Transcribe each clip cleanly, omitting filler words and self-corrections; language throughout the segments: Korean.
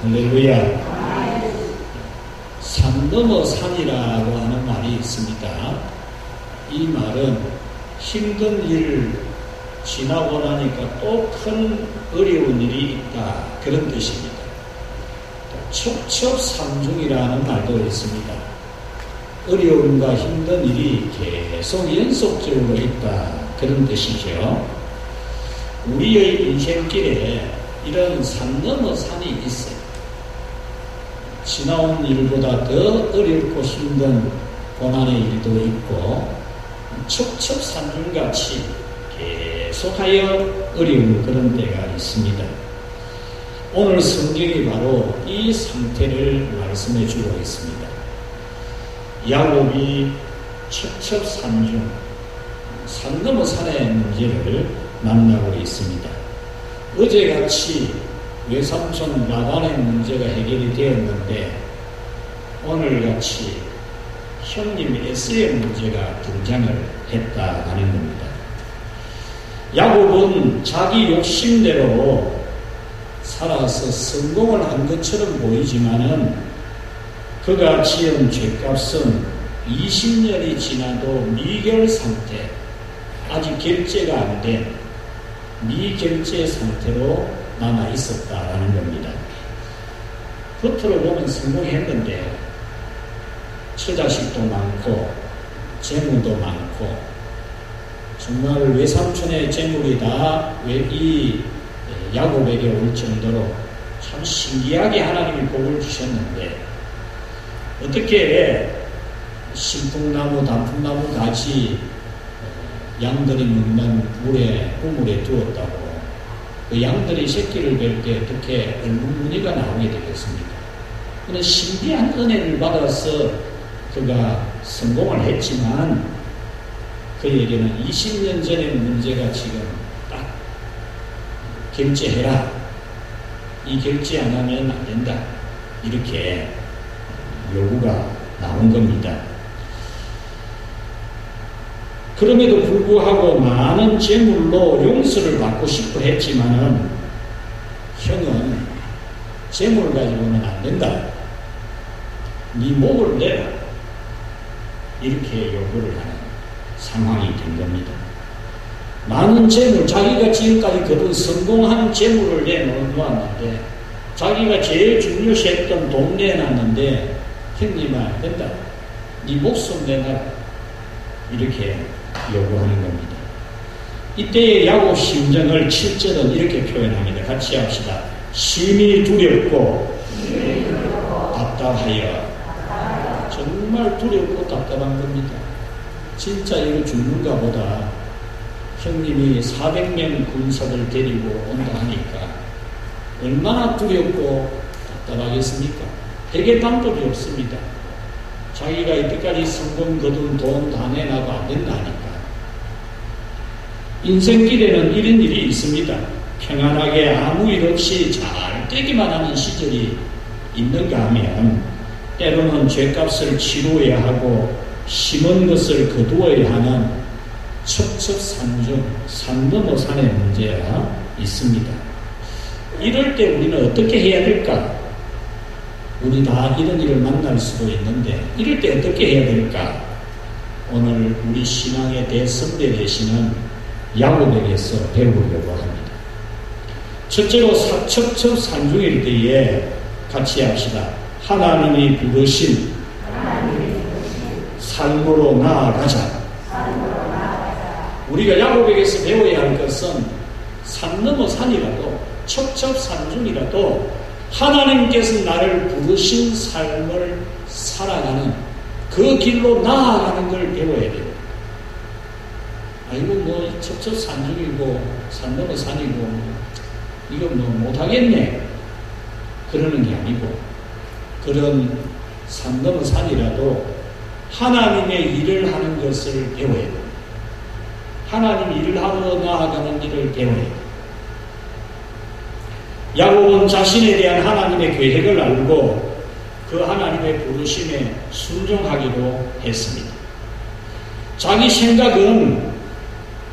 할렐루야. 산 넘어 산이라고 하는 말이 있습니다. 이 말은 힘든 일을 지나고 나니까 또 큰 어려운 일이 있다, 그런 뜻입니다. 첩첩산중이라는 말도 있습니다. 어려움과 힘든 일이 계속 연속적으로 있다, 그런 뜻이죠. 우리의 인생길에 이런 산 넘어 산이 있어요. 지나온 일보다 더 어렵고 힘든 고난의 일도 있고 첩첩산중같이 계속하여 어려운 그런 때가 있습니다. 오늘 성경이 바로 이 상태를 말씀해 주고 있습니다. 야곱이 첩첩산중, 산 넘어 산의 문제를 만나고 있습니다. 어제같이 외삼촌 라반의 문제가 해결이 되었는데 오늘같이 형님 에스의 문제가 등장을 했다 하는 겁니다. 야곱은 자기 욕심대로 살아서 성공을 한 것처럼 보이지만은 그가 지은 죄값은 20년이 지나도 미결 상태, 아직 결제가 안 된 미결제 상태로 남아 있었다라는 겁니다. 겉으로 보면 성공했는데 처자식도 많고 재물도 많고 정말 외삼촌의 재물이 다 이 야곱에게 올 정도로 참 신기하게 하나님이 복을 주셨는데 어떻게 신풍나무, 단풍나무 가지 양들이 먹는 우물에 두었다고 그 양들이 새끼를 뵐 때 어떻게 얼룩무늬가 나오게 되겠습니까? 그는 신비한 은혜를 받아서 그가 성공을 했지만 그에게는 20년 전의 문제가 지금 딱 결제해라. 이 결제 안 하면 안 된다. 이렇게 요구가 나온 겁니다. 그럼에도 불구하고 많은 재물로 용서를 받고 싶어 했지만은 형은 재물 가지고는 안 된다. 네 목을 내라. 이렇게 요구를 하는 상황이 된 겁니다. 많은 재물, 자기가 지금까지 거둔 성공한 재물을 내놓았는데 자기가 제일 중요시했던 돈 내놨는데 형님아 안 된다. 네 목숨 내놔라. 이렇게 요구하는 겁니다. 이때의 야곱 심정을 7절은 이렇게 표현합니다. 같이 합시다. 심히 두렵고 답답하여. 정말 두렵고 답답한 겁니다. 진짜 이거 죽는가 보다. 형님이 400명 군사들 데리고 온다 하니까 얼마나 두렵고 답답하겠습니까? 해결 방법이 없습니다. 자기가 이때까지 성공 거둔 돈 다 내놔도 안 된다니까. 인생길에는 이런 일이 있습니다. 평안하게 아무 일 없이 잘 되기만 하는 시절이 있는가 하면 때로는 죄값을 치루어야 하고 심은 것을 거두어야 하는 첩첩산중, 산 넘어 산의 문제가 있습니다. 이럴 때 우리는 어떻게 해야 될까? 우리 다 이런 일을 만날 수도 있는데 이럴 때 어떻게 해야 될까? 오늘 우리 신앙의 대선배 되시는 야곱에게서 배우려고 합니다. 첫째로 첩첩산중일 때에 같이 합시다. 하나님이 부르신 삶으로 나아가자. 우리가 야곱에게서 배워야 할 것은 산 넘어 산이라도 첩첩산중이라도 하나님께서 나를 부르신 삶을 살아가는 그 길로 나아가는 걸 배워야 돼요. 아이고 뭐 첩첩산중이고 산 넘어 산이고 이거 뭐 못하겠네 그러는 게 아니고 그런 산 넘어 산이라도 하나님의 일을 하는 것을 배워야 돼요. 하나님 일을 하러 나아가는 일을 배워야 돼요. 야곱은 자신에 대한 하나님의 계획을 알고 그 하나님의 부르심에 순종하기로 했습니다. 자기 생각은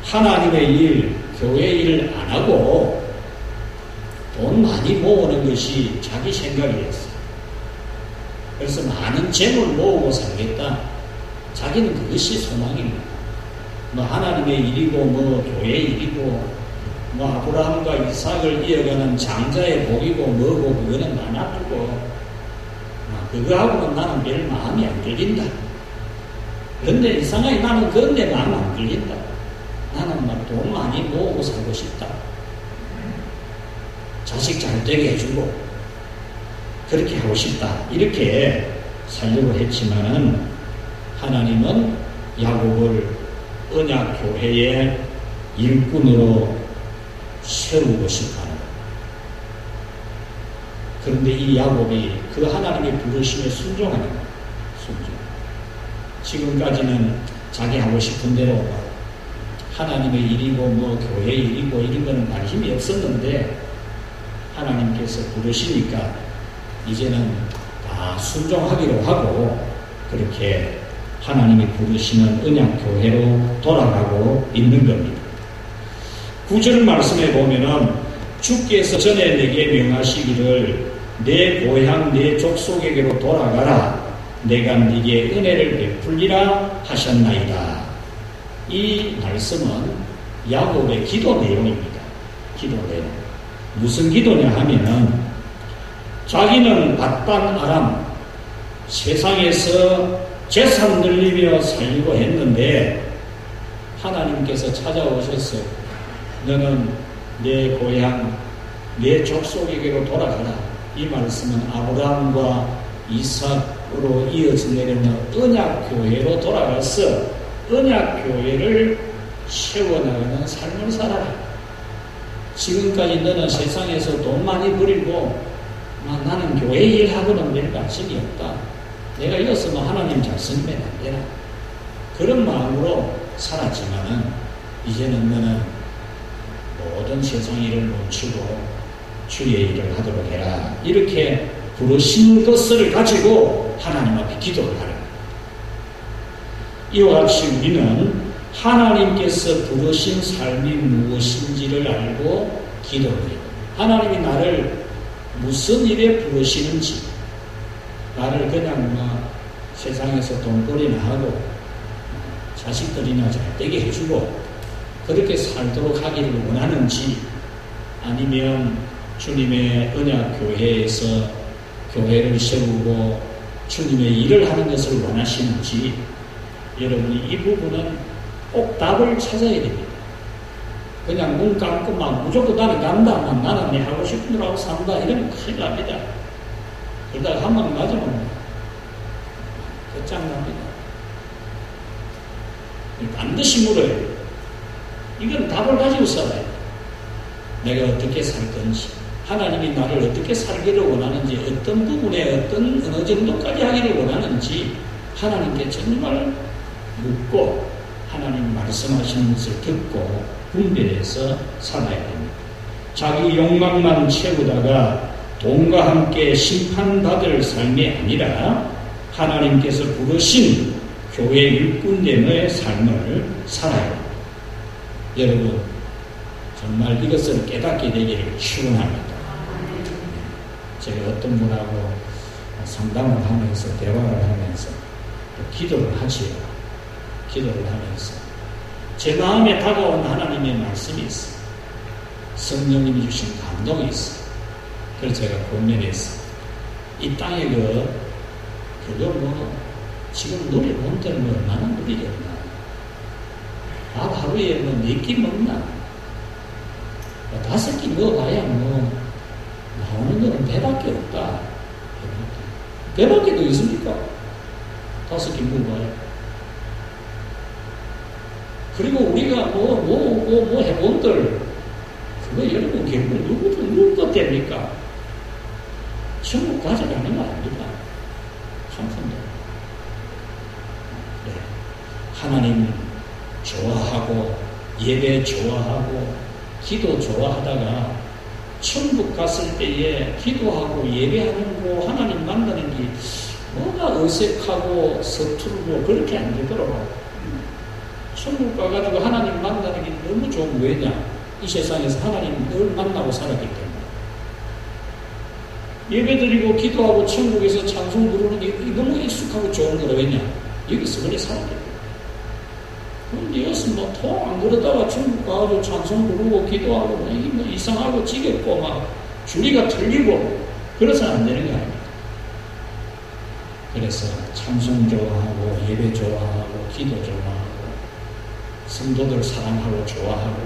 하나님의 일, 교회 일을 안 하고 돈 많이 모으는 것이 자기 생각이었어. 그래서 많은 재물 모으고 살겠다. 자기는 그것이 소망입니다. 뭐 하나님의 일이고 뭐 교회 일이고 뭐 아브라함과 이삭을 이어가는 장자의 복이고 뭐고 그거는 안 아프고 그거하고는 나는 별 마음이 안 걸린다. 그런데 이상하게 나는 그건 내 마음 안 걸린다. 나는 막 돈 많이 모으고 살고 싶다. 자식 잘 되게 해주고 그렇게 하고 싶다. 이렇게 살려고 했지만은 하나님은 야곱을 언약교회의 일꾼으로 세우고 싶어하는 거예요. 그런데 이 야곱이 그 하나님의 부르심에 순종하는 거예요. 순종. 지금까지는 자기 하고 싶은 대로 하나님의 일이고 뭐 교회 일이고 이런 거는 관심이 없었는데 하나님께서 부르시니까 이제는 다 순종하기로 하고 그렇게 하나님이 부르시는 언약교회로 돌아가고 있는 겁니다. 9절 말씀에 보면은 주께서 전에 내게 명하시기를 내 고향 내 족속에게로 돌아가라 내가 네게 은혜를 베풀리라 하셨나이다. 이 말씀은 야곱의 기도 내용입니다. 기도 내용. 무슨 기도냐 하면은 자기는 밧단 아람 세상에서 재산 늘리며 살고 했는데 하나님께서 찾아오셔서 너는 내 고향 내 족속에게로 돌아가라. 이 말씀은 아브라함과 이삭으로 이어져 내려오는 언약교회로 돌아가서 언약교회를 세워나가는 삶을 살아라. 지금까지 너는 세상에서 돈 많이 버리고 나는 교회 일하고는 별 관심이 없다. 내가 이었으면 하나님 잘 쓰면 안 되나. 그런 마음으로 살았지만은 이제는 너는 모든 세상 일을 멈추고 주의 일을 하도록 해라. 이렇게 부르신 것을 가지고 하나님 앞에 기도를 하는 거예요. 이와 같이 우리는 하나님께서 부르신 삶이 무엇인지를 알고 기도를 해요. 하나님이 나를 무슨 일에 부르시는지, 나를 그냥 세상에서 돈벌이나 하고 자식들이나 잘 되게 해주고 그렇게 살도록 하기를 원하는지, 아니면 주님의 언약교회에서 교회를 세우고 주님의 일을 하는 것을 원하시는지, 여러분이 이 부분은 꼭 답을 찾아야 됩니다. 그냥 눈 감고 무조건 나는 간다, 나는 내 하고 싶은 대로 하고 산다, 이러면 큰일 납니다. 그러다가 한 번 맞으면 끝장납니다. 반드시 물어야 돼요. 이건 답을 가지고 살아야 돼요. 내가 어떻게 살 건지, 하나님이 나를 어떻게 살기를 원하는지, 어떤 부분에 어느 정도까지 하기를 원하는지 하나님께 정말 묻고 하나님 말씀하시는 것을 듣고 분별해서 살아야 됩니다. 자기 욕망만 채우다가 돈과 함께 심판받을 삶이 아니라 하나님께서 부르신 교회 일꾼됨의 삶을 살아야 합니다. 여러분, 정말 이것을 깨닫게 되기를 축원합니다. 제가 어떤 분하고 상담을 하면서 대화를 하면서 또 기도를 하지요. 기도를 하면서 제 마음에 다가온 하나님의 말씀이 있어요. 성령님이 주신 감동이 있어요. 그래서 제가 고민했어요. 이 땅에 지금 누리본 때는 얼마나 누리겠나. 밥 하루에 4끼 먹나. 5끼 먹어봐야 나오는 거는 배밖에 없다. 배밖에 더 있습니까? 5끼 먹어봐야. 그리고 우리가 해본들, 그거 여러분 결국 누구 것 됩니까? 천국 가져가는 거 아닙니다. 한푼도. 네. 하나님 좋아하고, 예배 좋아하고, 기도 좋아하다가, 천국 갔을 때에 기도하고 예배하는 거, 하나님 만나는 게 뭐가 어색하고 서투르고 그렇게 안 되더라고요. 천국 가가지고 하나님 만나는 게 너무 좋은. 왜냐? 이 세상에서 하나님 늘 만나고 살았기 때문에. 예배드리고 기도하고 천국에서 찬송 부르는 게 너무 익숙하고 좋은 거라. 왜냐? 여기서 그래 살아야 돼. 그럼 여기서 뭐 통 안 그러다가 천국 가서 찬송 부르고 기도하고 뭐 이상하고 지겹고 막 주리가 틀리고 그래서는 안 되는 거 아닙니까? 그래서 찬송 좋아하고 예배 좋아하고 기도 좋아하고 성도들 사랑하고 좋아하고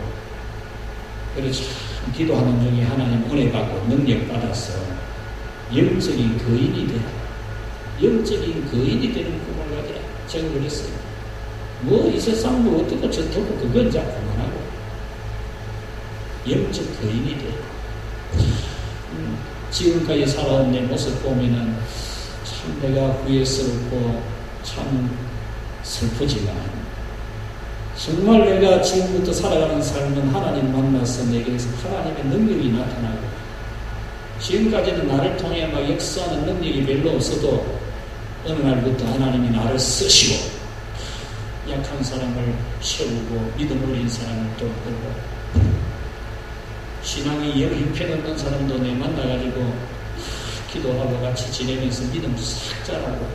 그래서 참 기도하는 중에 하나님 은혜 받고 능력 받아서 영적인 거인이 되라. 영적인 거인이 되는 꿈을 가지라. 제가 그랬어요. 뭐 이 세상 뭐 어떻고 저떻고 그건 자 그만하고 영적 거인이 되라. 지금까지 살아온 내 모습 보면은 참 내가 후회스럽고 참 슬프지만 정말 내가 지금부터 살아가는 삶은 하나님 만나서 내게서 하나님의 능력이 나타나고 지금까지는 나를 통해 막 역사하는 능력이 별로 없어도 어느 날부터 하나님이 나를 쓰시고 약한 사람을 세우고 믿음 어린 사람을 돕고 신앙이 영 형편없는 사람도 내 만나가지고 기도하고 같이 지내면서 믿음 싹 자라고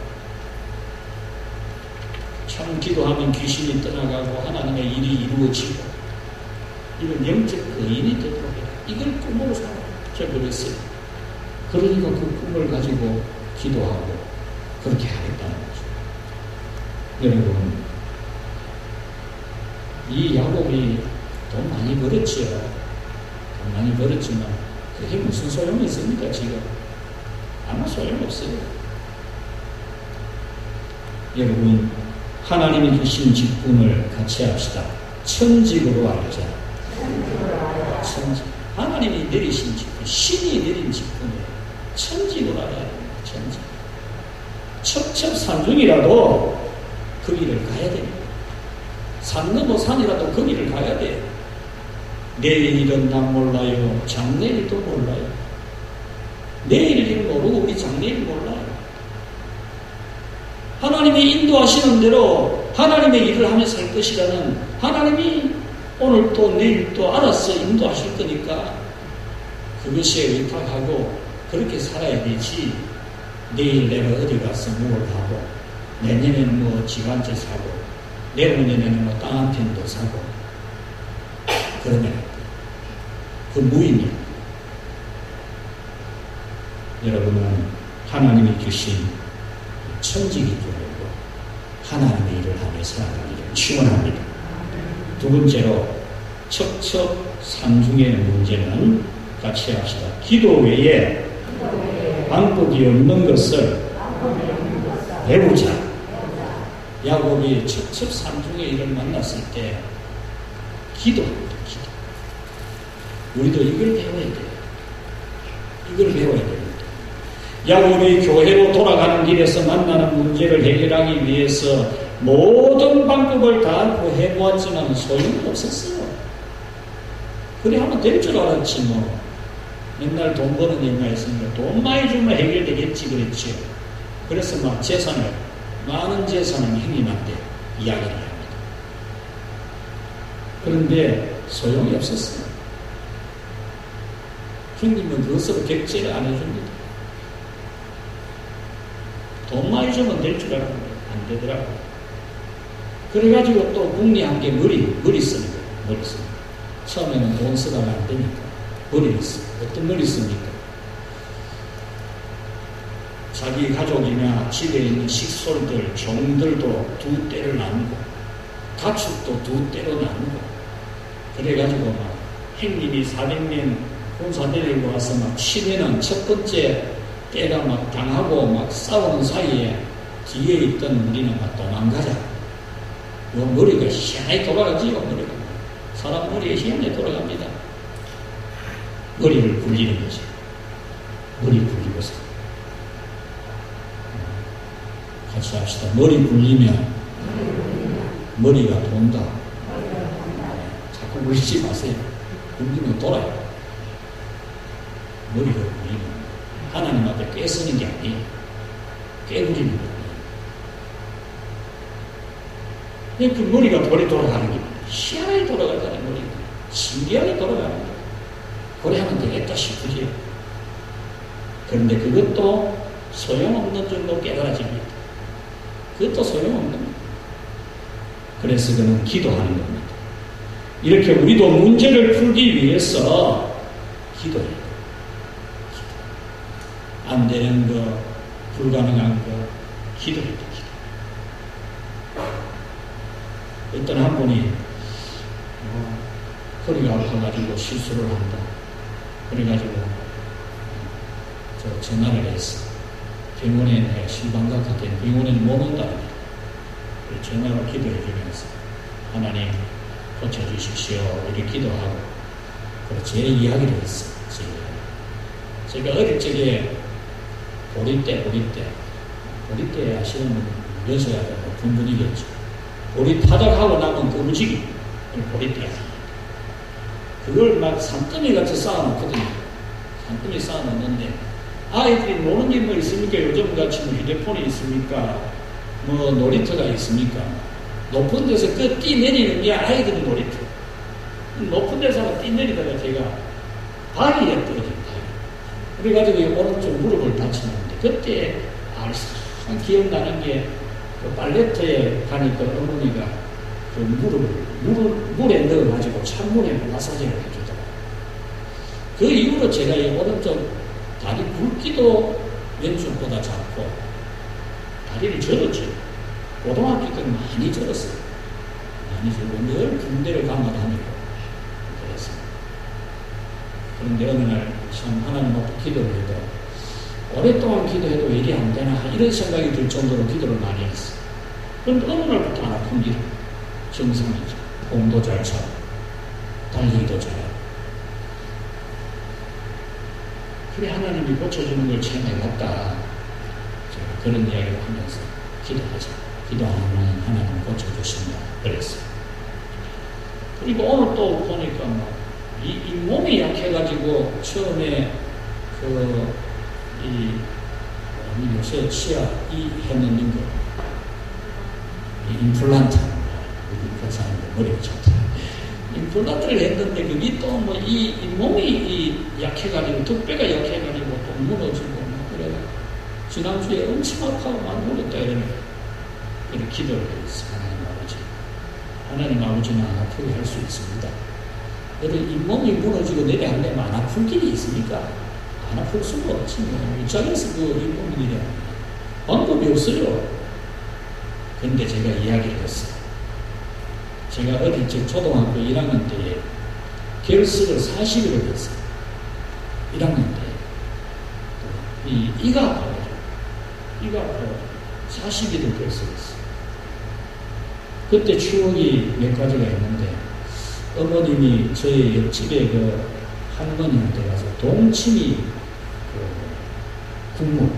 참 기도하면 귀신이 떠나가고 하나님의 일이 이루어지고 이런 영적 거인이 되도록 해라. 이걸 꿈으로 삼아. 제가 그랬어요. 그러니까 그 꿈을 가지고 기도하고 그렇게 하겠다는 거죠. 여러분 이 야곱이 돈 많이 벌었지요. 돈 많이 벌었지만 그게 무슨 소용이 있습니까 지금? 아마 소용없어요. 여러분 하나님이 주신 직분을 같이 합시다. 천직으로 알자. 천직. 하나님이 내리신 직분, 신이 내린 직분이에요. 천직으로 알아야 됩니다. 천직. 첩첩산중이라도 그 길을 가야 됩니다. 산 넘어 산이라도 그 길을 가야 돼요. 내일은 난 몰라요. 장래일도 몰라요. 내일 일 모르고 우리 장래일 몰라요. 하나님이 인도하시는 대로 하나님의 일을 하며 살 것이라는 하나님이 오늘 또 내일 또 알아서 인도하실 거니까 그것에 의탁하고 그렇게 살아야 되지. 내일 내가 어디 가서 뭘 하고 내년에는 뭐 집 한 채 사고 내후년에는 뭐 땅 한 편도 사고 그러면 그 무의미야. 여러분은 하나님이 주신 천직이 되고 하나님의 일을 하며 살아가기를 축원합니다. 두 번째로 첩첩산중의 문제는 같이 합시다. 기도 외에 방법이 없는 것을 배우자. 야곱이 첩첩산중의 일을 만났을 때 기도합니다. 기도. 우리도 이걸 배워야 돼요. 이걸 배워야 됩니다. 야곱이 교회로 돌아가는 길에서 만나는 문제를 해결하기 위해서 모든 방법을 다 해보았지만 소용이 없었어요. 그래 하면 될 줄 알았지 뭐. 맨날 돈 버는 얘기가 있으니까 돈 많이 주면 해결되겠지 그랬지요. 그래서 막 재산을 많은 재산을 형님한테 이야기를 합니다. 그런데 소용이 없었어요. 형님은 그것으로 객지를 안 해줍니다. 돈 많이 주면 될 줄 알았는데 안 되더라고요. 그래가지고 또 궁리한 게 머리 쓰는 거예요. 머리 쓰는 거. 처음에는 돈 쓰다가 안 되니까 머리를 쓰고. 어떤 머리 씁니까? 자기 가족이나 집에 있는 식솔들, 종들도 두 떼를 나누고 가축도 두 떼로 나누고 그래가지고 막 형님이 400명 군사 데리고 와서 막 치면은 첫 번째 때가 막 당하고 막 싸우는 사이에 뒤에 있던 우리는 막 도망가자. 요 머리가 희한하게 돌아가지요. 머리가. 사람 머리에 희한하게 돌아갑니다. 머리를 굴리는 거지. 머리 굴리고서. 같이 합시다. 머리 굴리면 머리가 돈다. 자꾸 굴리지 마세요. 굴리면 돌아요. 머리가 굴리면. 하나님 앞에 꽤 쓰는 게 아니에요. 꽤 부리는 거예요. 그 머리가 돌이 돌아가는 게 희한하게 돌아가잖아요. 머리가. 신기하게 돌아가는 거예요. 그래 하면 되겠다 싶으지요. 그런데 그것도 소용없는 정도 깨달아집니다. 그것도 소용없는 겁니다. 그래서 그는 기도하는 겁니다. 이렇게 우리도 문제를 풀기 위해서 기도해야 돼요. 안 되는 거, 불가능한 거, 기도해야 돼요. 어떤 한 분이 허리가 아파가지고 실수를 한다. 그래가지고 전화를 했어. 병원에 내가 실방각한테 병원에는 못 온다고. 전화로 기도해 주면서 하나님 고쳐주십시오. 이렇게 기도하고 제 이야기를 했어. 제가 어릴 적에 보리대 아시는 분 여셔야 되고 군분이겠죠. 보리 타작하고 나면 끄무지기 보리대. 그걸 막 산더미 같이 쌓아놓거든요. 산더미 쌓아놓는데 아이들이 노는 게 뭐 있습니까? 요즘같이 뭐 휴대폰이 있습니까? 뭐 놀이터가 있습니까? 높은 데서 그 뛰내리는 게 아이들의 놀이터. 높은 데서 뛰내리다가 제가 바위에 떨어진 바위. 그래가지고 오른쪽 무릎을 다치는데 그때 항상 기억나는 게 그 빨래터에 가니까 어머니가 그 물에 넣어가지고 찬물에 마사지를 해주더라고요. 그 이후로 제가 이 오른쪽 다리 굵기도 왼쪽보다 작고 다리를 절었죠. 고등학교 때는 많이 절었어요. 많이 절고 늘 군대를 가마도 하니까 그랬습니다. 그런데 어느 날 참 하나님 앞에 기도를 해도 오랫동안 기도해도 일이 안 되나 이런 생각이 들 정도로 기도를 많이 했어요. 그런데 어느 날부터 안 아픕니다. 정상이죠. 공도 잘 차고 달리기도 잘하고. 그래 하나님이 고쳐주는 걸 체험해봤다. 제가 그런 이야기를 하면서 기도하자. 기도하면 하나님 고쳐주신다. 그랬어요. 그리고 오늘 또 보니까 이 몸이 약해가지고 처음에 요새 치아 했는 거 임플란트 그 사람들 머리가 좋다. 임플란트를 했는데 그게 또 뭐 이 몸이 약해가지고 턱뼈가 약해가지고 또 무너지고 그래. 지난주에 엄청 아파하고 많이 울었다 이러네. 그래 기도를 했어. 하나님 아버지는 안 아프게 할 수 있습니다. 그래도 잇몸이 무너지고 내려앉으면 안 아플 길이 있습니까? 안 아플 수가 없지. 입장에서 그 잇몸이 내려 방법이 없어요. 근데 제가 이야기를 했어요. 제가 어릴 적 초등학교 1학년 때에 결석을 40일을 했어요. 1학년 때. 이가 아파요. 이가 아파요. 40일을 결석했어요. 그때 추억이 몇 가지가 있는데 어머님이 저희 옆집에 그 할머니한테 가서 동치미 국물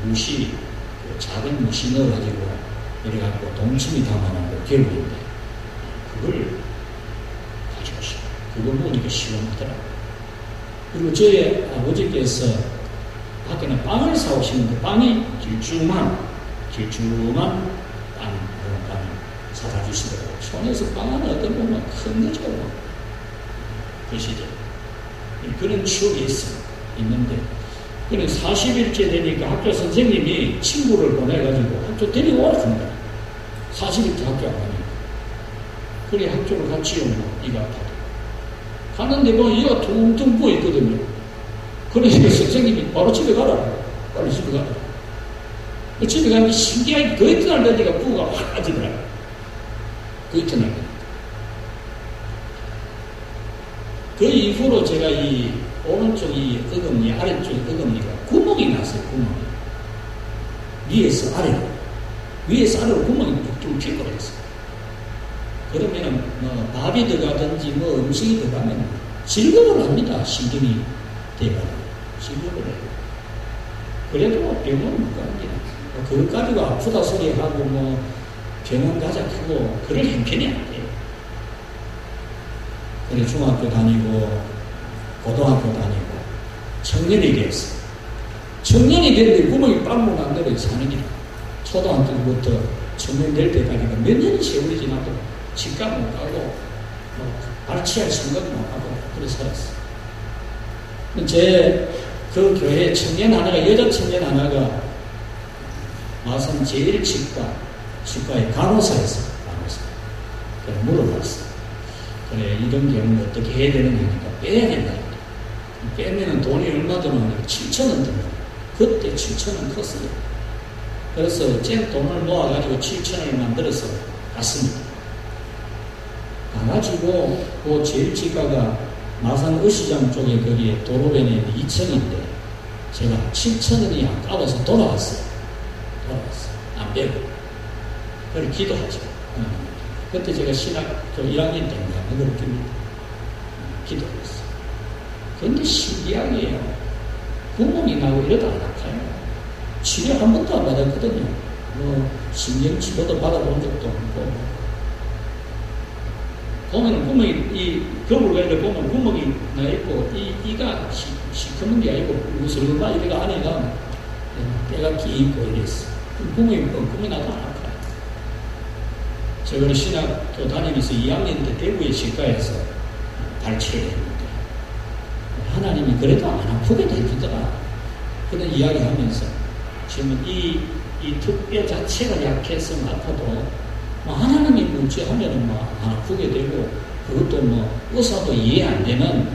무시 작은 무시 넣어가지고 이래갖고 동치미 담아놓은 겨울인데 그걸 가져오시고 그걸 먹으니까 시원하더라고요. 그리고 저희 아버지께서 밖에는 빵을 사오시는데 빵이 길쭉한 빵을 사다 주시더라고요. 손에서 빵 하나 어떤 보면 큰 거죠. 그 시절. 그런 추억이 있는데, 그래 40일째 되니까 학교 선생님이 친구를 보내가지고 학교 데리고 왔습니다. 40일째 학교 안 가니까. 그래 학교를 같이 오고, 이가 아파도. 가는데 뭐 이가 퉁퉁 부어있거든요. 그러니까 선생님이 바로 집에 가라. 빨리 집에 가라. 그 집에 가면 신기하게 그 이튿날 되니까 부가 확 빠지더라고요. 그 이튿날. 그 이후로 제가 이 오른쪽 이 어금니, 아래쪽 어금니가 구멍이 났어요, 구멍이. 위에서 아래로 구멍이 뚝뚝 튀어버렸어요. 그러면은 뭐 밥이 들어가든지 뭐 음식이 들어가면 질겁을 합니다, 신경이 돼가지고. 질겁을 해요. 그래도 병원 못 갑니다. 그것 가지고 아프다 소리하고 뭐 병원 가자 하고 그럴 형편이 안 돼요. 그래 중학교 다니고 고등학교 다니고 청년이 됐어. 청년이 됐는데 구멍이 빵못 안 내려 사는 게 초등학교 때부터 청년 될 때까지가 몇 년이 세월이 지나도 집값 못 가고 뭐 발치할 생각 못 하고 그래 살았어. 제 그 교회 청년 하나가, 여자 청년 하나가 마산 제일 치과의 간호사였어요. 간호사. 그래, 물어봤어. 그래, 이런 경우 어떻게 해야 되느냐니까 빼야 된다. 빼면은 돈이 얼마 드느냐? 7,000원 드느냐? 그때 7,000원 컸어요. 그래서 제 돈을 모아가지고 7,000원을 만들어서 갔습니다. 가가지고 그 제일 치과가 마산 의시장 쪽에 거기에 도로변에 2층인데 제가 7,000원이 아까워서 돌아왔어요. 안 빼고. 그래, 기도하죠. 그때 제가 신학교 1학년 때인가, 그렇게 기도했어요. 근데 신기하게요. 구멍이 나고 이러다 안 아파요. 치료 한 번도 안 받았거든요. 신경치료도 받아본 적도 없고. 보면 구멍이, 이 겨울가에를 보면 구멍이 나있고, 이가 시커먼 게 아니고, 무슬그마 이래가 안에가 때가 끼있고 이랬어. 구멍이 나도 안 아파요. 제가 신학교 다니면서 2학년 때 대구의 치과에서 발치를 했는데, 하나님이 그래도 안 아프게 해주더라. 그런 이야기 하면서, 지금 이 턱뼈 자체가 약해서 아파도, 하나님이 문제 하면은 안 아프게 되고, 그것도 의사도 이해 안 되는,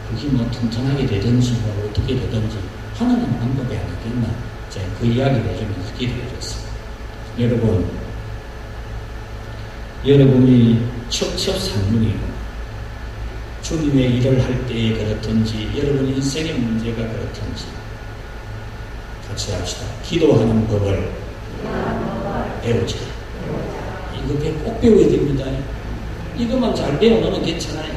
그게 튼튼하게 되든지, 어떻게 되든지, 하나님 방법이 아니겠나. 제가 그 이야기를 해주면서 기도해 줬습니다. 여러분이 첩첩산중이고, 주님의 일을 할 때에 그렇든지, 여러분 인생의 문제가 그렇든지, 같이 합시다. 기도하는 법을 배우자. 이거 꼭 배워야 됩니다. 이것만 잘 배워놓으면 괜찮아요.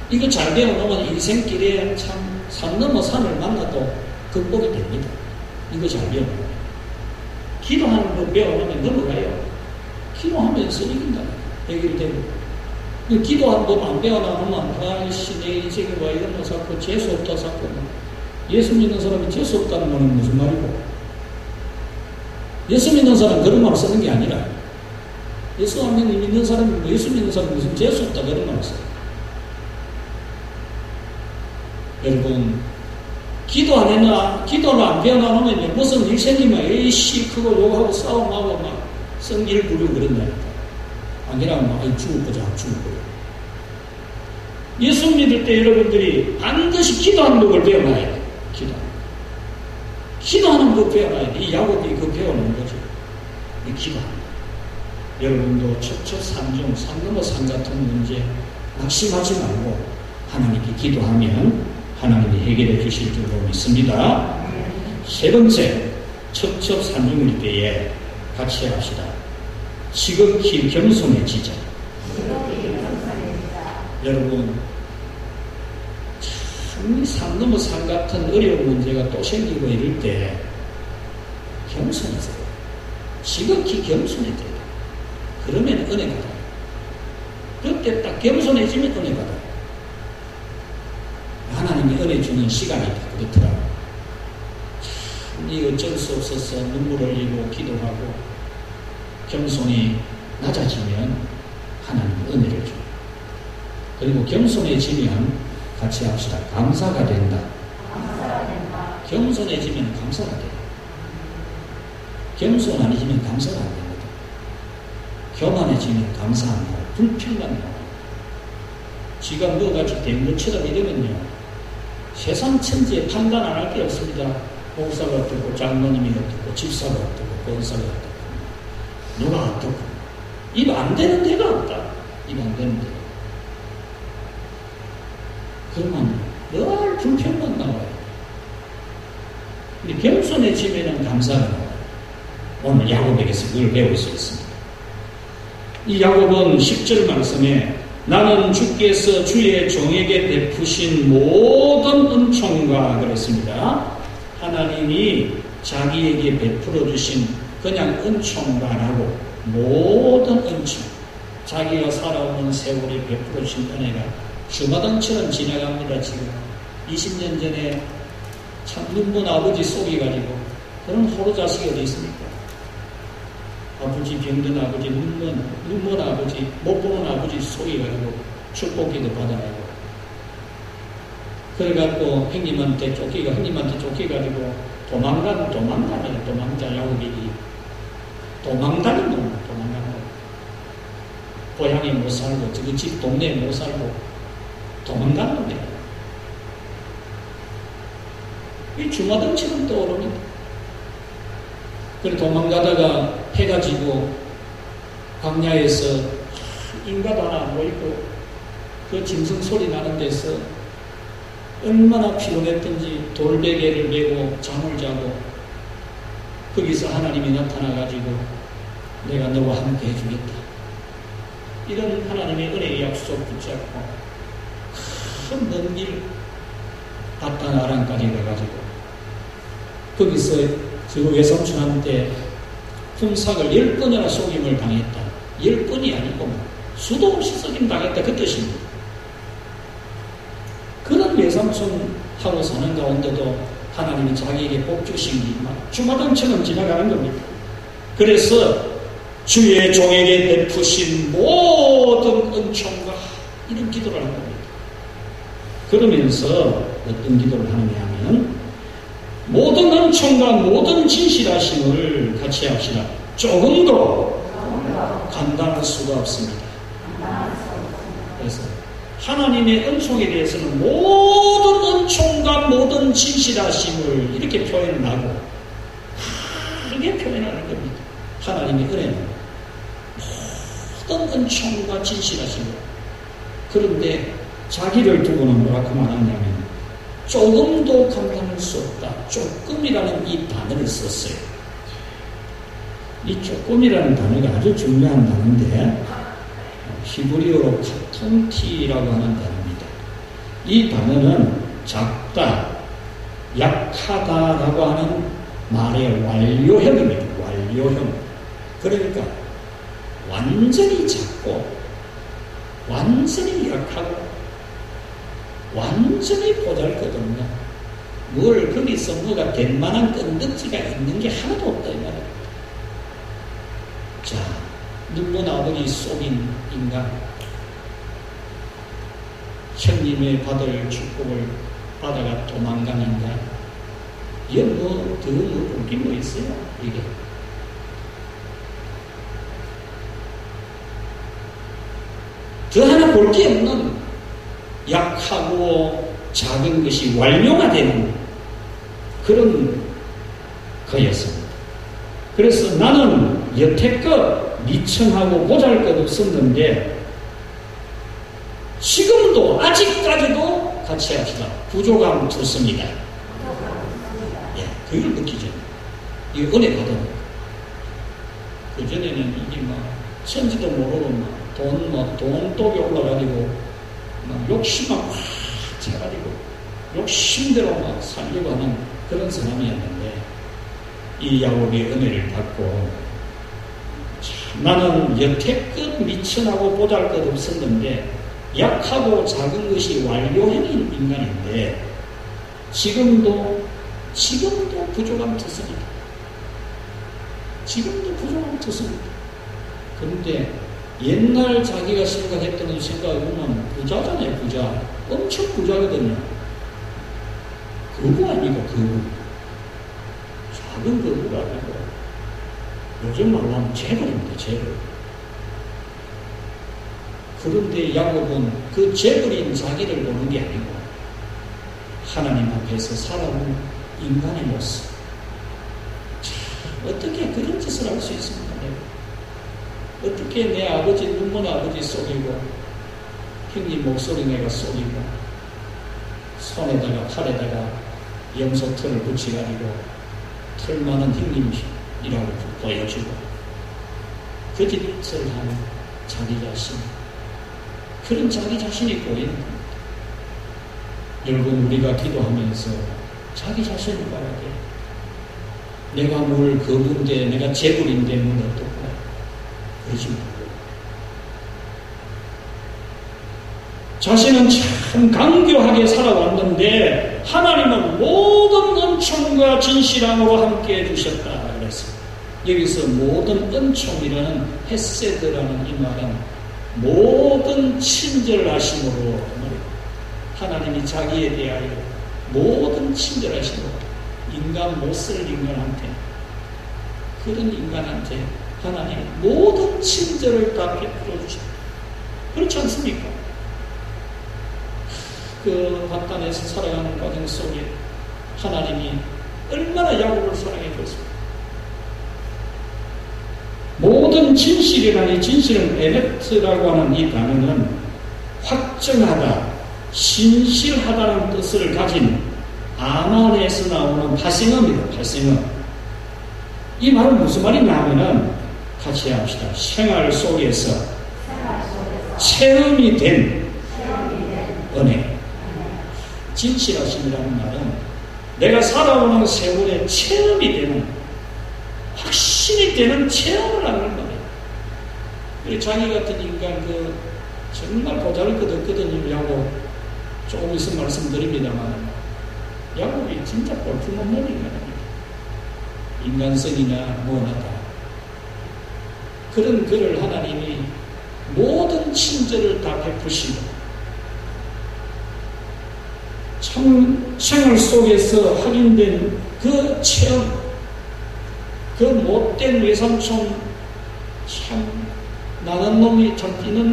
이거 잘 배워놓으면 인생길에 참 산 넘어 산을 만나도 극복이 됩니다. 이거 잘 배워놓으면. 기도하는 법 배워놓으면 넘어가요. 기도하면서 이긴다. 해결되고. 기도하는 법 안 배워놓으면, 아이씨, 내 인생이 와 이런 거 자꾸 재수없다 자꾸. 예수 믿는 사람이 재수없다는 말은 무슨 말이고? 예수 믿는 사람 그런 말 쓰는 게 아니라, 예수 안 믿는 사람이, 예수 믿는 사람이 무슨 재수없다 그런 말 써요. 여러분, 기도 안 했나, 기도를 안 배워놓으면 무슨 일 생기면, 에이씨, 그거 욕하고 싸움하고 막 성질 부리고 그런다니까. 아니라면 막, 죽을거자, 죽을거자. 예수 믿을 때 여러분들이 반드시 기도하는 법을 배워놔야 돼. 기도하는 법 배워놔야 돼. 이 야곱이 그거 배워놓은 거죠. 이 기도하는 법. 여러분도 첩첩산중, 산 넘어 산 같은 문제 낙심하지 말고 하나님께 기도하면 하나님이 해결해 주실 줄로 믿습니다. 세 번째, 첩첩산중일 때에 같이 합시다. 지극히 겸손해지자. 여러분, 참 산 넘어 산 같은 어려운 문제가 또 생기고 이럴 때 겸손하세요. 지극히 겸손해져야 돼요. 그러면 은혜 받아요. 그때 딱 겸손해지면 은혜 받아요. 하나님이 은혜 주는 시간이 다 그렇더라고요. 이 어쩔 수 없어서 눈물 흘리고 기도하고 겸손이 낮아지면 하나님이 은혜를 줘요. 그리고 겸손해지면 같이 합시다. 감사가 된다. 겸손해지면 감사가 돼요. 겸손 아니지면 감사가 안 됩니다. 교만해지면 감사 안 나와요. 불평만 나와요. 지가 뭐가지고 된 것처럼 이러면요, 세상 천지에 판단 안 할 게 없습니다. 목사가 어떻고, 장로님이 어떻고, 집사가 어떻고, 권사가 어떻고, 누가 어떻고. 입 안 되는 데가 없다. 입 안 되는 데. 그러면 늘 불평만 나와요. 근데 겸손해지면 감사가 나와요. 오늘 야곱에게서 그걸 배울 수 있습니다. 이 야곱은 10절 말씀에 나는 주께서 주의 종에게 베푸신 모든 은총과 그랬습니다. 하나님이 자기에게 베풀어 주신 그냥 은총과라고 모든 은총, 자기가 살아오는 세월이 베풀어 주신 은혜가 주마등처럼 지나갑니다. 지금 20년 전에 참 눈먼 아버지 속이가지고 그런 호로 자식이 어디 있습니까? 아버지 병든 아버지, 눈먼 아버지, 못 보는 아버지 속이가지고 축복기도 받아내고 그래갖고 형님한테 쫓겨가지고 도망자 야곱이 도망다는 놈, 고향에 못 살고, 저기 집 동네에 못 살고, 도망가는 놈이야. 이 주마등처럼 떠오릅니다. 그래 도망가다가 해가 지고, 광야에서 인간 하나 모이고, 그 짐승 소리 나는 데서 얼마나 피곤했던지 돌베개를 메고 잠을 자고, 거기서 하나님이 나타나가지고 내가 너와 함께 해주겠다. 이런 하나님의 은혜의 약속 붙잡고 큰 먼 길 바단 아람까지 가가지고 거기서 그 외삼촌한테 품삯을 10번이나 속임을 당했다. 10번이 아니고 수도 없이 속임 당했다. 그 뜻입니다. 그런 외삼촌하고 사는 가운데도 하나님이 자기에게 복 주신 게 주마등처럼 지나가는 겁니다. 그래서 주의 종에게 베푸신 모든 은총과 이런 기도를 한 겁니다. 그러면서 어떤 기도를 하느냐 하면 모든 은총과 모든 진실하심을 같이 합시다. 조금도 감당할 수가 없습니다. 그래서 하나님의 은총에 대해서는 모든 은총과 모든 진실하심을 이렇게 표현을 하고 크게 표현하는 겁니다. 하나님의 은혜는 모든 은총과 진실하심을. 그런데 자기를 두고는 뭐라고 말하냐면 조금도 감당할 수 없다. 조금이라는 이 단어를 썼어요. 이 조금이라는 단어가 아주 중요한 단어인데 히브리어로 카톤티라고 하는 단어입니다. 이 단어는 작다, 약하다라고 하는 말의 완료형입니다. 완료형. 그러니까 완전히 작고 완전히 약하고 완전히 보잘것없는 뭘 거기서 뭐가 될 만한 끈덕지가 있는 게 하나도 없다 이 말입니다. 자, 눈먼 아버지 속인 인간, 형님의 받을 축복을 받아가 도망간 인간, 이게 더 볼게 뭐 있어요? 이게 더 하나 볼 게 없는 약하고 작은 것이 완료가 되는 그런 거였습니다. 그래서 나는 여태껏 미천하고 보잘것없었는데 지금도 아직까지도 같이 합시다. 부족함 두습니다. 예, 그걸 느끼죠. 이 은혜 받은. 그전에는 이게 막 천지도 모르고 막 돈독이 올라가지고 막 욕심만 확 차가지고 욕심대로 막 살려고 하는 그런 사람이었는데 이 야곱의 은혜를 받고 나는 여태껏 미천하고 보잘것없었는데 약하고 작은 것이 완료형인 인간인데 지금도 부족함 터습니다. 지금도 부족함 터습니다. 그런데 옛날 자기가 생각했던 생각해보면 부자잖아요. 부자. 엄청 부자거든요. 거부 아니고 거부. 작은 거부가 아니고 요즘 말로 하면 재벌입니다. 재벌. 그런데 야곱은 그 재벌인 자기를 보는 게 아니고 하나님 앞에서 살아온 인간의 모습. 참, 어떻게 그런 짓을 할 수 있습니까? 어떻게 내 아버지, 눈먼 아버지 속이고 형님 목소리 내가 속이고 손에다가 팔에다가 염소털을 붙여가지고 털 많은 형님이라고 보여주고 그 짓을 하는 자기 자신, 그런 자기 자신이 보이는 겁니다. 여러분, 우리가 기도하면서 자기 자신을 봐야 돼요. 내가 뭘 거부인데, 내가 재물인데 뭘 어떻고 그러지 말고 자신은 참 강교하게 살아왔는데 하나님은 모든 은총과 진실함으로 함께 해주셨다 그랬습니다. 여기서 모든 은총이라는 헤세드라는 이 말은 모든 친절하심으로 하나님이 자기에 대하여 모든 친절하시고 인간 못쓸 인간한테 그런 인간한테 하나님 모든 친절을 다 베풀어 주십니다. 그렇지 않습니까? 그 바단에서 살아가는 과정 속에 하나님이 얼마나 야곱을 사랑해 줬습니까? 모든 진실이라니 진실은 에메트라고 하는 이 단어는 확정하다, 신실하다는 뜻을 가진 아만에서 나오는 파생어입니다. 파생어. 이 말은 무슨 말이냐 하면은 같이 합시다. 생활 속에서 체험이 된 은혜. 진실하심이라는 말은 내가 살아오는 세월에 체험이 되는, 확신이 되는 체험을 하는 거예요. 자기 같은 인간, 정말 보잘것없거든요. 야곱. 조금 있으면 말씀드립니다만, 야곱이 진짜 볼품없는 인간입니다. 인간성이나 뭐나 다. 그런 그를 하나님이 모든 친절을 다 베푸시고, 생활 속에서 확인된 그 체험, 그 못된 외삼촌, 참 나는 놈이 참 뛰는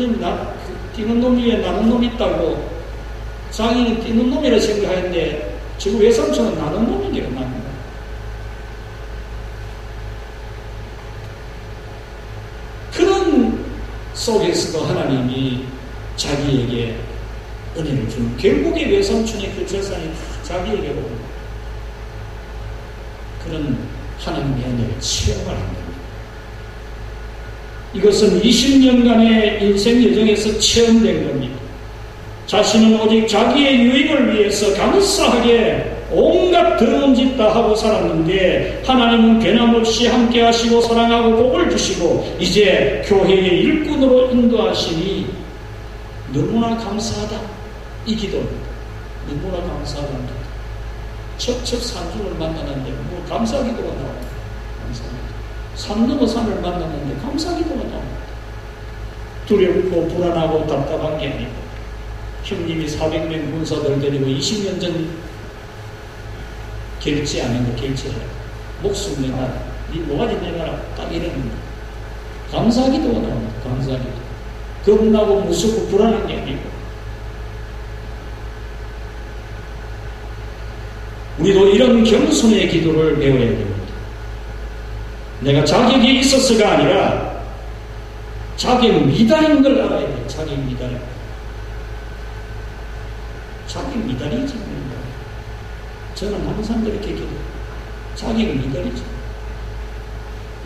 놈 위에 나는 놈이 있다고 자기는 뛰는 놈이라 생각하는데 지금 외삼촌은 나는 놈인 게 납니다. 그런 속에서도 하나님이 자기에게 은혜를 주는, 결국에 외삼촌의 그 재산이 자기에게로 그런 하나님의 은혜를 체험을 한 겁니다. 이것은 20년간의 인생 여정에서 체험된 겁니다. 자신은 오직 자기의 유익을 위해서 감사하게 온갖 더러운 짓 다 하고 살았는데 하나님은 변함없이 함께 하시고 사랑하고 복을 주시고 이제 교회의 일꾼으로 인도하시니 너무나 감사하다. 이 기도입니다. 너무나 감사하다. 척척 산중을 만나는데 뭐 감사기도가 나옵니다. 감사합니다. 산 넘어 산을 만났는데 감사기도가 나옵니다. 두렵고 불안하고 답답한 게 아니고 형님이 400명 군사들 데리고 20년 전 결제하는 거 결제해요. 목숨 내놔라. 네 모가지 내놔라. 딱 이러는 거. 감사기도가 나옵니다. 감사기도. 겁나고 무섭고 불안한 게 아니고 우리도 이런 겸손의 기도를 배워야 됩니다. 내가 자격이 있어서가 아니라 자격 미달인 걸 알아야 돼요. 자격 미달. 자격 미달이지. 저는 항상 그렇게 기도해요. 자격 미달이죠.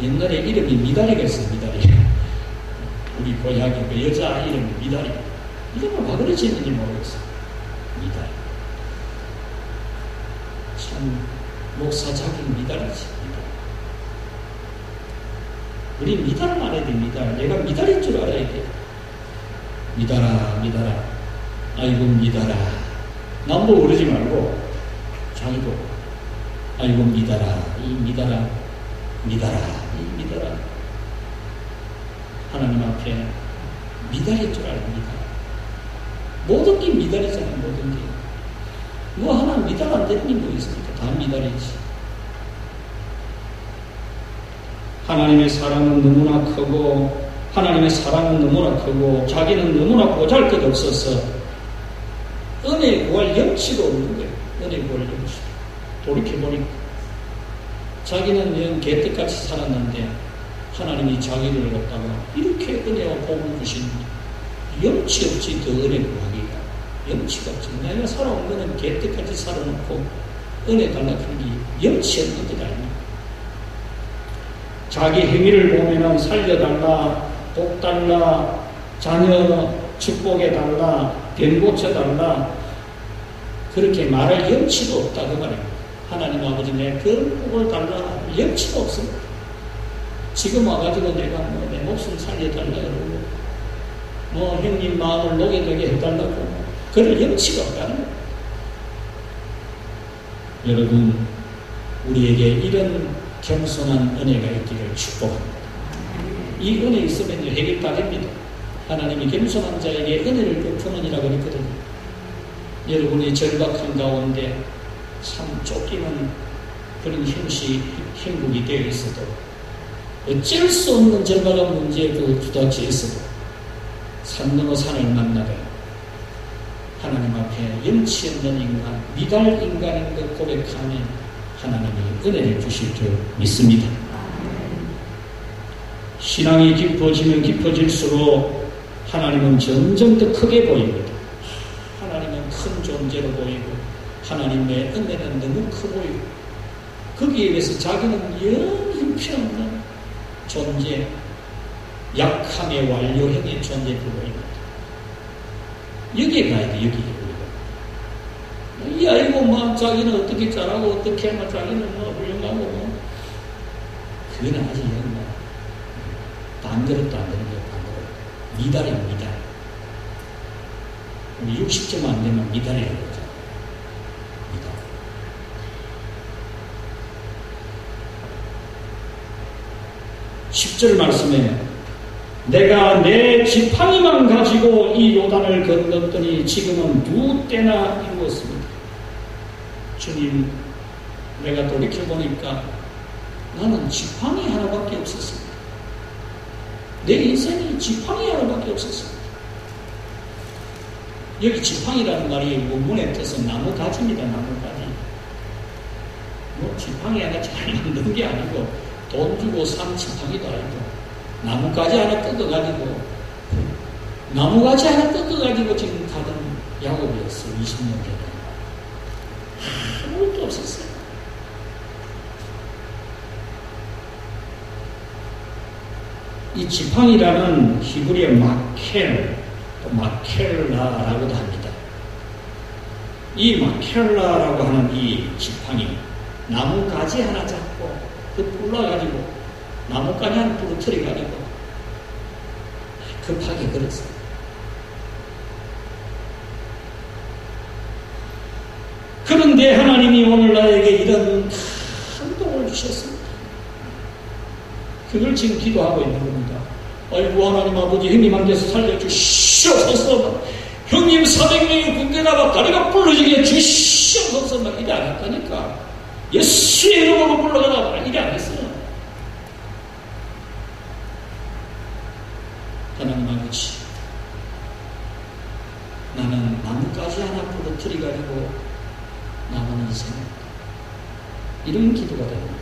옛날에 이름이 미달이가 있어요. 미달이. 우리 고향에 그 여자 이름이 미달이. 이름을 왜 그러지 했는지 모르겠어요. 미달. 참 목사 자격 미달이지. 미달. 우리 미달을 알아야 돼. 미달. 내가 미달인 줄 알아야 돼. 미달아 미달아 아이고 미달아. 남도 오르지 말고 자기도 아이고 미달아 이 미달아 미달아 이 미달아. 하나님 앞에 미달일 줄 알입니다. 모든 게 미달이잖아요. 모든 게. 뭐 하나 미달 안 되는 게 뭐 있습니까? 다 미달이지. 하나님의 사랑은 너무나 크고 하나님의 사랑은 너무나 크고 자기는 너무나 보잘것없어서 은혜 구할 염치도 없는 거예요. 은혜 구할 염치. 돌이켜보니까 자기는 영 개떡같이 살았는데 하나님이 자기를 갖다가 이렇게 은혜와 복을 주시니 염치 없이 더 은혜 구하기가 염치가 없지. 내가 살아온 거는 개떡같이 살아놓고 은혜 달라는 게 염치 없는 것 아닙니까? 자기 행위를 보면은 살려달라, 복 달라, 자녀 축복해달라, 병 고쳐달라, 그렇게 말할 염치도 없다 그 말입니다. 하나님 아버지 내 그런 복을 달라 염치가 없습니다. 지금 와가지고 내가 뭐 내 목숨 살려달라 그러고 뭐 형님 마음을 녹여되게 해달라고 그럴 염치가 없다는 거예요. 여러분 우리에게 이런 겸손한 은혜가 있기를 축복합니다. 이 은혜 있으면 핵이 빠집니다. 하나님이 겸손한 자에게 은혜를 베푸느니라 그랬거든요. 여러분의 절박한 가운데 참 쫓기는 그런 형국이 되어 있어도 어쩔 수 없는 절박한 문제에 부닥쳐있어도 산 넘어 산을 만나가 하나님 앞에 염치 없는 인간, 미달 인간인 것 고백하면 하나님이 은혜를 주실 줄 믿습니다. 신앙이 깊어지면 깊어질수록 하나님은 점점 더 크게 보입니다. 하나님은 큰 존재로 보이고 하나님의 은혜는 너무 커 보이고 거기에 비해서 자기는 영 형편없는 존재, 약함의 완료형의 존재로 보입니다. 여기에 가야 돼, 여기에. 이 아이고, 자기는 어떻게 잘하고, 어떻게 하면 자기는 훌륭하고, 그건 아직 반 그릇도 안 되는 거예요, 반 그릇. 미달이에요, 미달. 우리 60점 안 되면 미달이라고 그러죠. 미달. 10절 말씀에 내가 내 지팡이만 가지고 이 요단을 건넜더니 지금은 2때나 이루었습니다. 주님, 내가 돌이켜보니까 나는 지팡이 하나밖에 없었습니다. 내 인생이 지팡이 하나밖에 없었습니다. 여기 지팡이라는 말이 원문의 뜻은 나무가지입니다. 나무가지. 지팡이 하나 잘 만든 게 아니고 돈 주고 산 지팡이도 아니고 나무가지 하나 뜯어가지고 나무가지 하나 뜯어가지고 지금 가던 야곱이었어요. 20년 전에. 아무것도 없었어요. 이 지팡이라는 히브리어 마켈라라고도 합니다. 이 마켈라라고 하는 이 지팡이, 나무가지 하나 잡고 그 불러가지고 나무가지 하나 부러뜨려가지고 급하게 걸었어요. 그런데 하나님이 오늘 나에게 이런 큰 도움을 주셨습니다. 그걸 지금 기도하고 있는 겁니다. 아이고 하나님 아버지, 형님한테서 살려주시옵소서. 형님 400명의 군대가 다리가 부러지게 주시옵소서. 막 이래 안 했다니까. 예수의 이름으로 불러가라. 이래 안 했어요. 하나님 아버지, 나는 나무까지 하나 부러뜨려가지고 남은 인생, 이런 기도가 됩니다.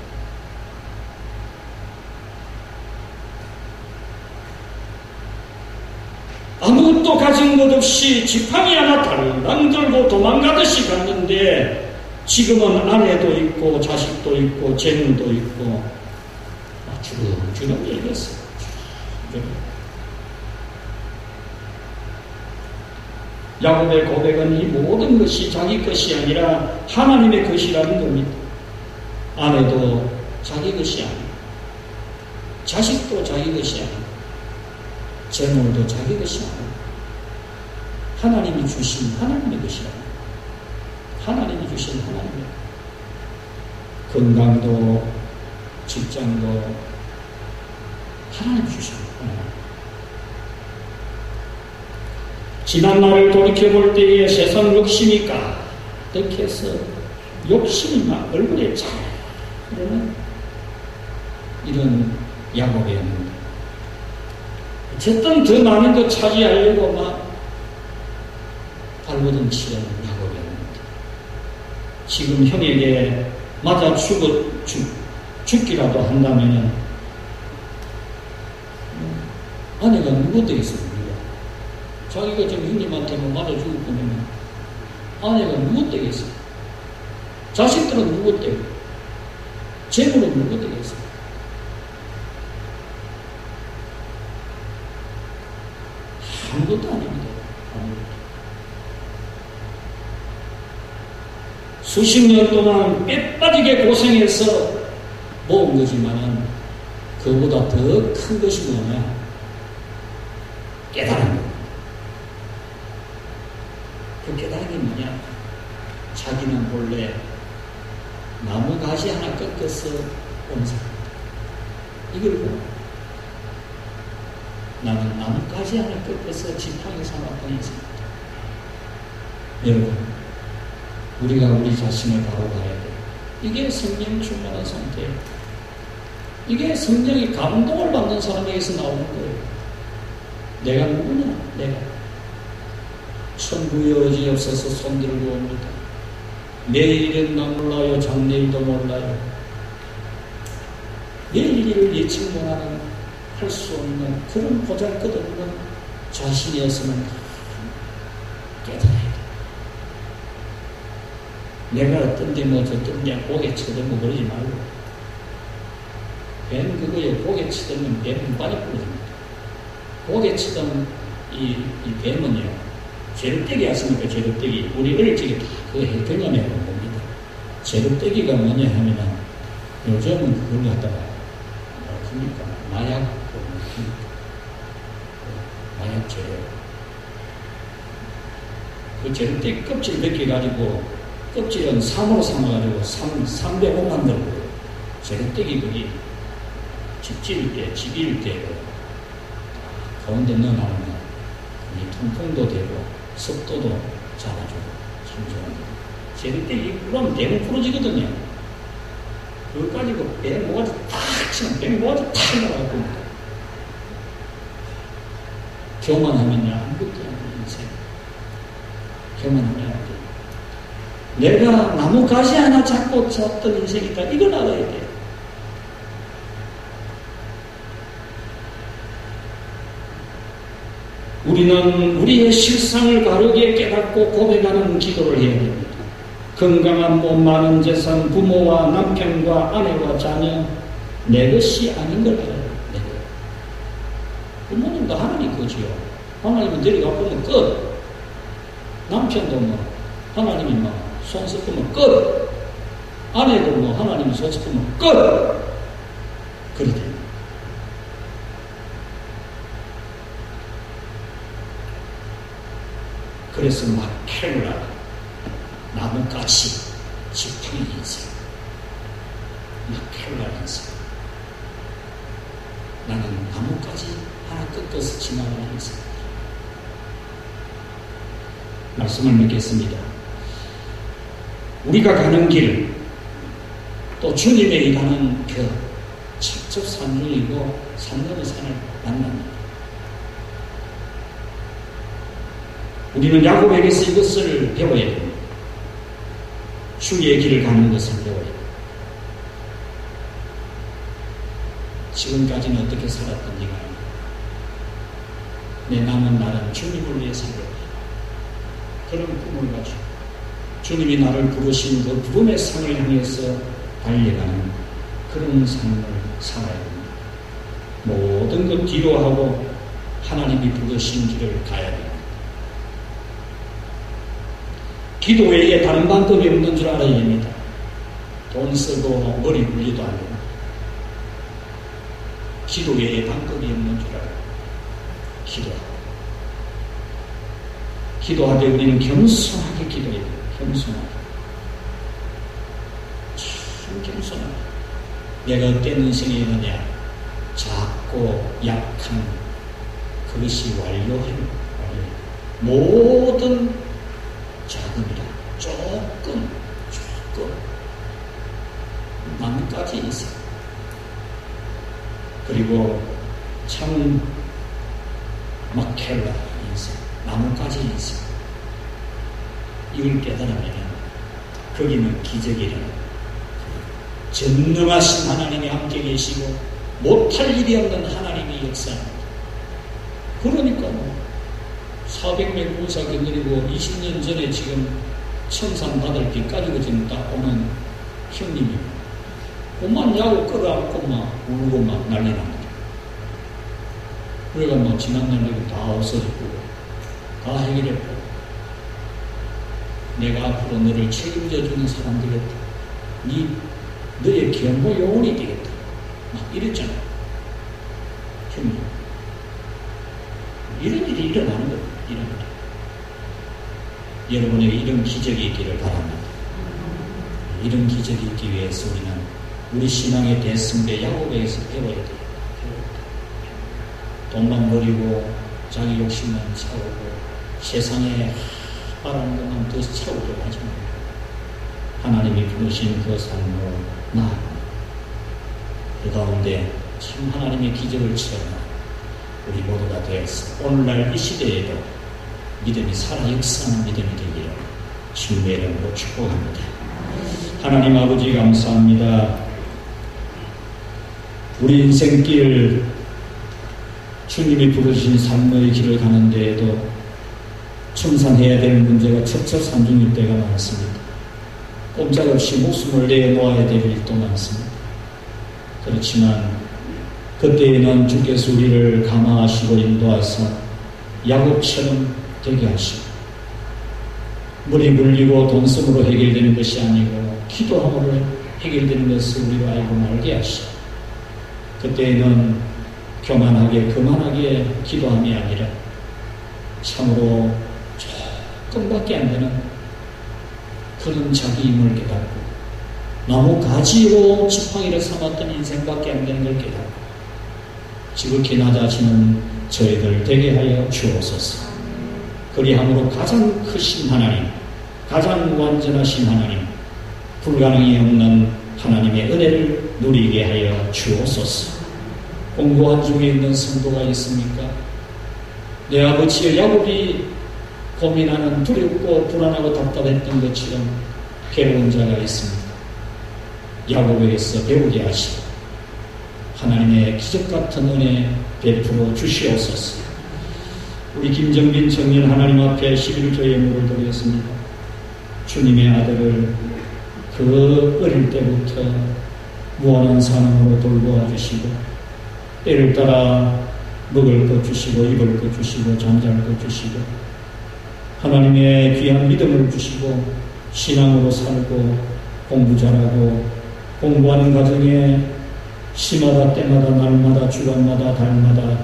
아무것도 가진 것 없이 지팡이 하나 달랑 들고 도망가듯이 갔는데 지금은 아내도 있고 자식도 있고 재물도 있고 주름 열렸어요. 야곱의 고백은 이 모든 것이 자기 것이 아니라 하나님의 것이라는 겁니다. 아내도 자기 것이 아니고 자식도 자기 것이 아니고 재물도 자기 것이 아니고 하나님이 주신 하나님의 것이라고. 하나님이 주신 하나님의 건강도 직장도 하나님이 주신 거예요. 지난 날을 돌이켜볼 때에 세상 욕심이 가득해서 욕심이 막 얼굴에 차 그러는 이런 야곱이었는데 어쨌든 더 많은 거 차지하려고 막 발버둥 치는 야곱이었는데 지금 형에게 맞아 죽기라도 한다면 아내가 누구 되겠습니까? 자기가 지금 형님한테 맞아 죽을 거면 아내가 누구 되겠어요? 자식들은 누구 되고 재물은 누구 되겠어요? 아무것도 아닙니다. 아무것도. 수십 년 동안 빼빠지게 고생해서 모은 거지만은 그보다 더 큰 것이 뭐냐? 깨달은 겁니다. 그 깨달음이 뭐냐? 자기는 본래 나무 가지 하나 꺾어서 온 사람. 이걸 보고 나는 나무 가지 하나 꺾어서 지팡이 삼았던 인생입니다. 여러분, 우리가 우리 자신을 바로 봐야 돼. 이게 성령 충만한 상태. 이게 성령이 감동을 받는 사람에게서 나오는 거예요. 내가 누구냐? 내가. 천부여 어지없어서 손들고 옵니다. 내일은 나 몰라요. 장래일도 몰라요. 내일 일을 예측 못하는, 할 수 없는 그런 보잘것없는 자신이었으면 깨달아야 돼. 내가 어떤데 뭐 저떤데 고개 쳐들고 그러지 말고. 뱀 그거에 고개 치더면 뱀은 빨리 부러집니다. 고개 치던 이 뱀은요, 재륵대기 아십니까? 재륵대기. 우리 어릴 적에 다 그거 경험해 본 겁니다. 재륵대기가 뭐냐 하면은 요즘은 그걸 갖다가 그러니까 마약 재료. 그 재륵대기 껍질 벗겨가지고 껍질은 3으로 삼아가지고 300원 만들고 재륵대기 거기 집 지을 때, 집 이을 때 가운데 넣어놓으면 이 통풍도 되고 습도도 잡아주고 참 좋은데 재륵대기 그러면 대문 부러지거든요. 그거 가지고 배 모가지 탁 치면 배 모가지 탁 나가고 교만하면요 아무것도 아니에요. 인생 교만하면 안 돼요. 내가 나무 가지 하나 잡고 섰던 인생이다. 이걸 알아야 돼요. 우리는 우리의 실상을 바르게 깨닫고 고백하는 기도를 해야 됩니다. 건강한 몸, 많은 재산, 부모와 남편과 아내와 자녀, 내 것이 아닌 걸 알아요. 내 것. 부모님도 하나님 거지요. 하나님은 데려가 보면 끝. 남편도 뭐 하나님이 뭐 손 섞으면 끝. 아내도 뭐 하나님이 손 섞으면 끝. 그러대. 그래서 마켈라, 나무같이 지팡이 인생, 마켈라 인생. 나는 나무까지 하나 꺾어서 지나가는 인생. 말씀을 맺겠습니다. 우리가 가는 길, 또 주님의 가는 그 직접 산중이고 산넘의 산을 만납니다. 우리는 야곱에게서 이것을 배워야 됩니다. 주의 길을 가는 것을 배워야 됩니다. 지금까지는 어떻게 살았던지 내 남은 날은 주님을 위해 살겠다. 그런 꿈을 가지고 주님이 나를 부르신 그 부름의 상을 향해서 달려가는 그런 삶을 살아야 됩니다. 모든 것 뒤로 하고 하나님이 부르신 길을 가야 됩니다. 기도 외에 다른 방법이 없는 줄 알아야 됩니다. 돈 쓰고 머리 굴리도 안 됩니다. 기도 외에 방법이 없는 줄 알아요. 기도하고. 기도하되 우리는 겸손하게 기도해야 돼요. 겸손하게. 참 겸손하게. 내가 어떤 인생에 있느냐. 작고 약한 그것이 완료해요. 모든 작음이라 조금 나뭇가지 인생. 그리고 참 마켈라 인생, 나뭇가지 인생. 이걸 깨달으면 거기는 기적이 일어나요. 전능하신 하나님이 함께 계시고 못할 일이 없는 하나님이 역사합니다. 그러니까 400명 군사 견디고 20년 전에 지금 청산 받을 길 가지고 지금 딱 오는 형님이 그만 야구 끌어안고 막 울고 막 난리 납니다. 그래가 뭐 지난날 여기 다 없어졌고 다 해결했고 내가 앞으로 너를 책임져 주는 사람 되겠다. 너의 견고 영혼이 되겠다. 막 이랬잖아. 형님. 이런 일이 일어나는 거예요. 이런 일. 여러분에게 이런 기적이 있기를 바랍니다. 이런 기적이 있기 위해서 우리는 우리 신앙의 대승배 야곱에게서 배워야 돼요. 돈만 버리고 자기 욕심만 차오고 세상에 바라는 것만 더 차오려고 하지 말고 하나님이 부르신 그 삶으로 나아갑니다. 그 가운데 참 하나님의 기적을 체험하는 우리 모두가 되어서 오늘날 이 시대에도 믿음이 살아 역사하는 믿음이 되기를 주님의 이름으로 축복합니다. 하나님 아버지 감사합니다. 우리 인생길 주님이 부르신 삶의 길을 가는 데에도 청산해야 될 문제가 첩첩산중일 때가 많습니다. 꼼짝없이 목숨을 내놓아야 될 일도 많습니다. 그렇지만 그때에는 주께서 우리를 감화하시고 인도하사 야곱처럼 되게 하시고 물이 불리고 돈섬으로 해결되는 것이 아니고 기도함으로 해결되는 것을 우리가 알고 말게 하시고 그때에는 교만하게 거만하게 기도함이 아니라 참으로 조금밖에 안 되는 그런 자기 힘을 깨닫고 나무 가지로 지팡이를 삼았던 인생밖에 안 되는 걸 깨닫고 지극히 낮아지는 저희들 되게 하여 주옵소서. 그리함으로 가장 크신 하나님, 가장 완전하신 하나님, 불가능이 없는 하나님의 은혜를 누리게 하여 주옵소서. 공고한 중에 있는 성도가 있습니까? 내 아버지의 야곱이 고민하는 두렵고 불안하고 답답했던 것처럼 괴로운 자가 있습니다. 야곱에게서 배우게 하시고 하나님의 기적같은 은혜 베풀어 주시옵소서. 우리 김정빈 청년 하나님 앞에 11조 예물을 드렸습니다. 주님의 아들을 그 어릴 때부터 무한한 사랑으로 돌보아 주시고 때를 따라 먹을 것 주시고 입을 것 주시고 잠잘 것 주시고 하나님의 귀한 믿음을 주시고 신앙으로 살고 공부 잘하고 공부하는 과정에 시마다 때마다 날마다 주간마다 달마다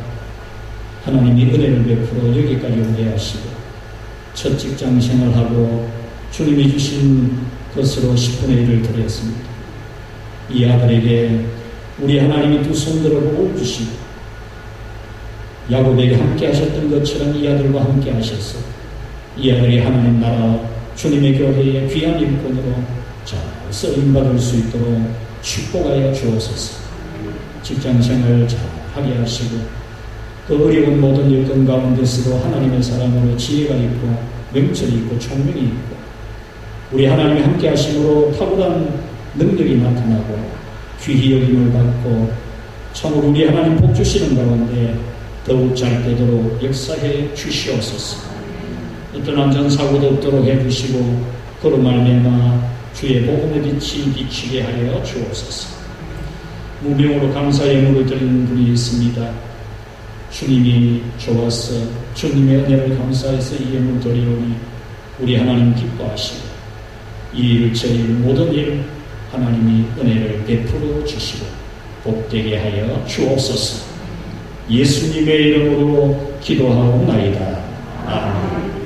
하나님이 은혜를 베풀어 여기까지 오게 하시고 첫 직장 생활하고 주님이 주신 것으로 10분의 1을 드렸습니다. 이 아들에게 우리 하나님이 두 손 들어 복을 주시고 야곱에게 함께 하셨던 것처럼 이 아들과 함께 하셔서 이 아들이 하나님 나라 주님의 교회의 귀한 일꾼으로 잘 쓰임받을 수 있도록 축복하여 주옵소서. 직장생활 잘 하게 하시고 그 어려운 모든 일꾼 가운데서도 하나님의 사랑으로 지혜가 있고 명철이 있고 총명이 있고 우리 하나님이 함께 하심으로 탁월한 능력이 나타나고 귀히 여김을 받고 참으로 우리 하나님 복 주시는 가운데 더욱 잘 되도록 역사해 주시옵소서. 어떤 안전사고도 없도록 해주시고 그로 말미암아 주의 복음의 빛이 비치게 하여 주옵소서. 무명으로 감사 예물을 드리는 분이 있습니다. 주님이 좋아서 주님의 은혜를 감사해서 이 예물 드리오니 우리 하나님 기뻐하시고 이 일 저희 모든 일 하나님이 은혜를 베풀어 주시고 복되게 하여 주옵소서. 예수님의 이름으로 기도하옵나이다. 아멘.